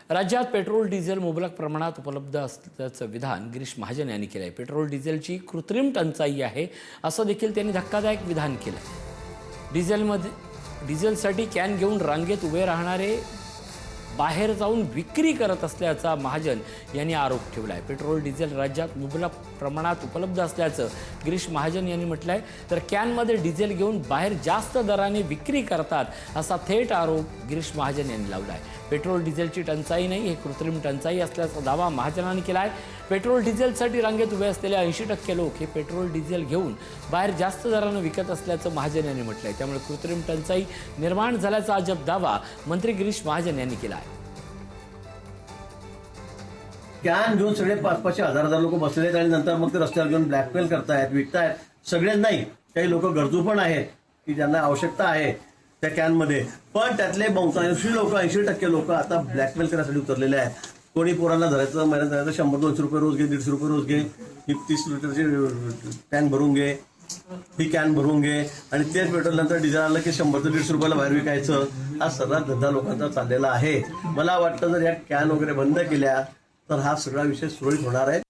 राज्यात petrol diesel मुबलक प्रमाणात उपलब्ध असल्याचं विधान गिरीश महाजन यांनी केलं आहे. पेट्रोल डिझेलची कृत्रिम टंचाई आहे असं देखील त्यांनी धक्कादायक विधान केलं. डिझेलसाठी कॅन घेऊन रांगेत उभे राहणारे बाहेर जाऊन विक्री करत असल्याचा महाजन यांनी आरोप ठेवला आहे. पेट्रोल डिझेल राज्यात मुबलक प्रमाणात उपलब्ध असल्याचं गिरीश महाजन यांनी म्हटलं आहे. तर कॅनमध्ये डिझेल घेऊन बाहेर जास्त दराने विक्री करतात असा थेट आरोप गिरीश महाजन यांनी लावला आहे. पेट्रोल डिझेलची टंचाई नाही, हे कृत्रिम टंचाई असल्याचा दावा महाजनांनी केला आहे. पेट्रोल डिझेलसाठी रांगेत उभे असलेले 80% लोक हे पेट्रोल डिझेल घेऊन बाहेर जास्त दरानं विकत असल्याचं महाजन यांनी म्हटलं आहे. त्यामुळे कृत्रिम टंचाई निर्माण झाल्याचा अजब दावा मंत्री गिरीश महाजन यांनी केला आहे. कॅन घेऊन सगळे 500 हजार लोक बसलेले आहेत आणि नंतर मग ते रस्त्यावर घेऊन ब्लॅकमेल करतायत, विकतायत. सगळे नाही, काही लोक गरजू पण आहेत की ज्यांना आवश्यकता आहे त्या कॅनमध्ये. पण त्यातले बहुतांशी लोक 80% लोक आता ब्लॅकमेल करण्यासाठी उतरलेले आहेत. कोणी पोरांना धरायचं, महिन्यात धरायचं, 100-200 रुपये रोज घे, 150 रुपये रोज घे, 30 लिटरची कॅन भरून घे, ही कॅन भरून घे आणि तेच पेट्रोल नंतर डिझेल आलं की 100 ते 150 रुपयाला बाहेर विकायचं. हा सगळा धंदा लोकांचा चाललेला आहे. मला वाटतं जर या कॅन वगैरे बंद केल्या तर हा सगळा विषय सुरळीत होणार आहे.